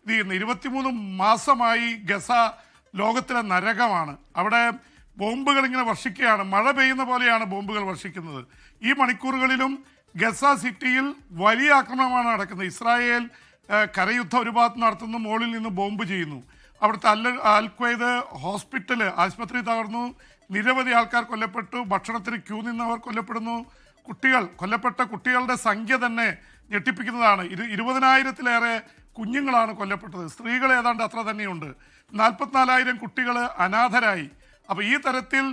ഇത് ചെയ്യുന്നത്. 23 മാസമായി ഗസ ലോകത്തിലെ നരകമാണ്. അവിടെ ബോംബുകൾ ഇങ്ങനെ വർഷിക്കുകയാണ്, മഴ പെയ്യുന്ന പോലെയാണ് ബോംബുകൾ വർഷിക്കുന്നത്. ഈ മണിക്കൂറുകളിലും ഗസ സിറ്റിയിൽ വലിയ ആക്രമണമാണ് നടക്കുന്നത്. ഇസ്രായേൽ കരയുദ്ധം ഒരു ഭാഗത്ത് നടത്തുന്നു, മുകളിൽ നിന്ന് ബോംബ് ചെയ്യുന്നു. അവിടുത്തെ അൽ-ഖ്വയ്ദ് ഹോസ്പിറ്റല്, ആശുപത്രി തകർന്നു, നിരവധി ആൾക്കാർ കൊല്ലപ്പെട്ടു, ഭക്ഷണത്തിന് ക്യൂ നിന്നവർ കൊല്ലപ്പെടുന്നു. കൊല്ലപ്പെട്ട കുട്ടികളുടെ സംഖ്യ തന്നെ ഞെട്ടിപ്പിക്കുന്നതാണ്. 20,000-ലേറെ കുഞ്ഞുങ്ങളാണ് കൊല്ലപ്പെട്ടത്. സ്ത്രീകൾ ഏതാണ്ട് അത്ര തന്നെയുണ്ട്. 44,000 കുട്ടികൾ അനാഥരായി. അപ്പോൾ ഈ തരത്തിൽ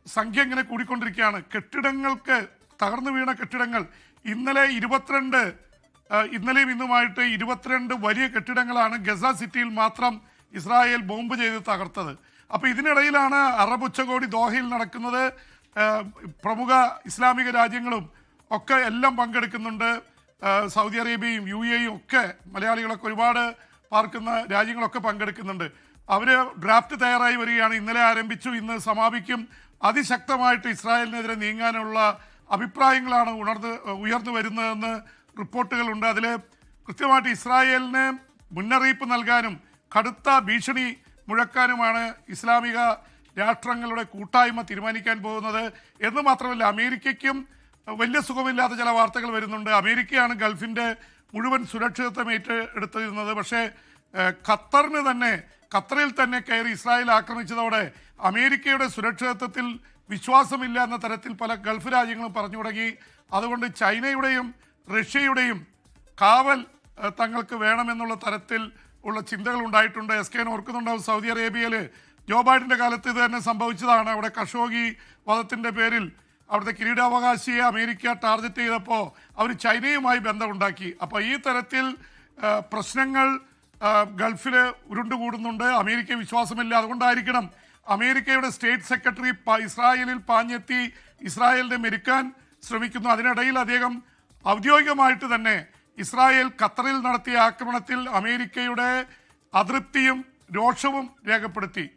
സംഖ്യ ഇങ്ങനെ കൂടിക്കൊണ്ടിരിക്കുകയാണ്. തകർന്നു വീണ കെട്ടിടങ്ങൾ ഇന്നലെയും ഇന്നുമായിട്ട് 22 വലിയ കെട്ടിടങ്ങളാണ് ഗസ സിറ്റിയിൽ മാത്രം ഇസ്രായേൽ ബോംബ് ചെയ്ത് തകർത്തത്. അപ്പോൾ ഇതിനിടയിലാണ് അറബ് ഉച്ചകോടി ദോഹയിൽ നടക്കുന്നത്. പ്രമുഖ ഇസ്ലാമിക രാജ്യങ്ങളും ഒക്കെ എല്ലാം പങ്കെടുക്കുന്നുണ്ട്. സൗദി അറേബ്യയും UAE ഒക്കെ, മലയാളികളൊക്കെ ഒരുപാട് പാർക്കുന്ന രാജ്യങ്ങളൊക്കെ പങ്കെടുക്കുന്നുണ്ട്. അവർ ഡ്രാഫ്റ്റ് തയ്യാറായി വരികയാണ്. ഇന്നലെ ആരംഭിച്ചു, ഇന്ന് സമാപിക്കും. അതിശക്തമായിട്ട് ഇസ്രായേലിനെതിരെ നീങ്ങാനുള്ള അഭിപ്രായങ്ങളാണ് ഉയർന്നു വരുന്നതെന്ന് റിപ്പോർട്ടുകളുണ്ട്. അതിൽ കൃത്യമായിട്ട് ഇസ്രായേലിന് മുന്നറിയിപ്പ് നൽകാനും കടുത്ത ഭീഷണി മുഴക്കാനുമാണ് ഇസ്ലാമിക രാഷ്ട്രങ്ങളുടെ കൂട്ടായ്മ തീരുമാനിക്കാൻ പോകുന്നത് എന്ന് മാത്രമല്ല, അമേരിക്കയ്ക്കും വലിയ സുഖമില്ലാത്ത ചില വാർത്തകൾ വരുന്നുണ്ട്. അമേരിക്കയാണ് ഗൾഫിൻ്റെ മുഴുവൻ സുരക്ഷിതത്വം ഏറ്റെടുത്തിരുന്നത്. പക്ഷേ ഖത്തറിൽ തന്നെ കയറി ഇസ്രായേൽ ആക്രമിച്ചതോടെ അമേരിക്കയുടെ സുരക്ഷിതത്വത്തിൽ വിശ്വാസമില്ല എന്ന തരത്തിൽ പല ഗൾഫ് രാജ്യങ്ങളും പറഞ്ഞു തുടങ്ങി. അതുകൊണ്ട് ചൈനയുടെയും റഷ്യയുടെയും കാവൽ തങ്ങൾക്ക് വേണമെന്നുള്ള തരത്തിൽ ഉള്ള ചിന്തകൾ ഉണ്ടായിട്ടുണ്ട്. SK ഓർക്കുന്നുണ്ടാവും, സൗദി അറേബ്യയിൽ ജോ ബൈഡൻ്റെ കാലത്ത് ഇത് തന്നെ സംഭവിച്ചതാണ്. അവിടെ ഖഷോഗി വധത്തിൻ്റെ പേരിൽ അവിടുത്തെ കിരീടാവകാശിയെ അമേരിക്ക ടാർഗറ്റ് ചെയ്തപ്പോൾ അവർ ചൈനയുമായി ബന്ധമുണ്ടാക്കി. അപ്പോൾ ഈ തരത്തിൽ പ്രശ്നങ്ങൾ ഗൾഫിൽ ഉരുണ്ടുകൂടുന്നുണ്ട്. അമേരിക്ക വിശ്വാസമില്ല. അതുകൊണ്ടായിരിക്കണം അമേരിക്കയുടെ സ്റ്റേറ്റ് സെക്രട്ടറി ഇസ്രായേലിൽ പാഞ്ഞെത്തി ഇസ്രായേലിനെ മെരുക്കാൻ ശ്രമിക്കുന്നു. അതിനിടയിൽ അദ്ദേഹം ഔദ്യോഗികമായിട്ട് തന്നെ ഇസ്രായേൽ ഖത്തറിൽ നടത്തിയ ആക്രമണത്തിൽ അമേരിക്കയുടെ അതൃപ്തിയും രോഷവും രേഖപ്പെടുത്തി.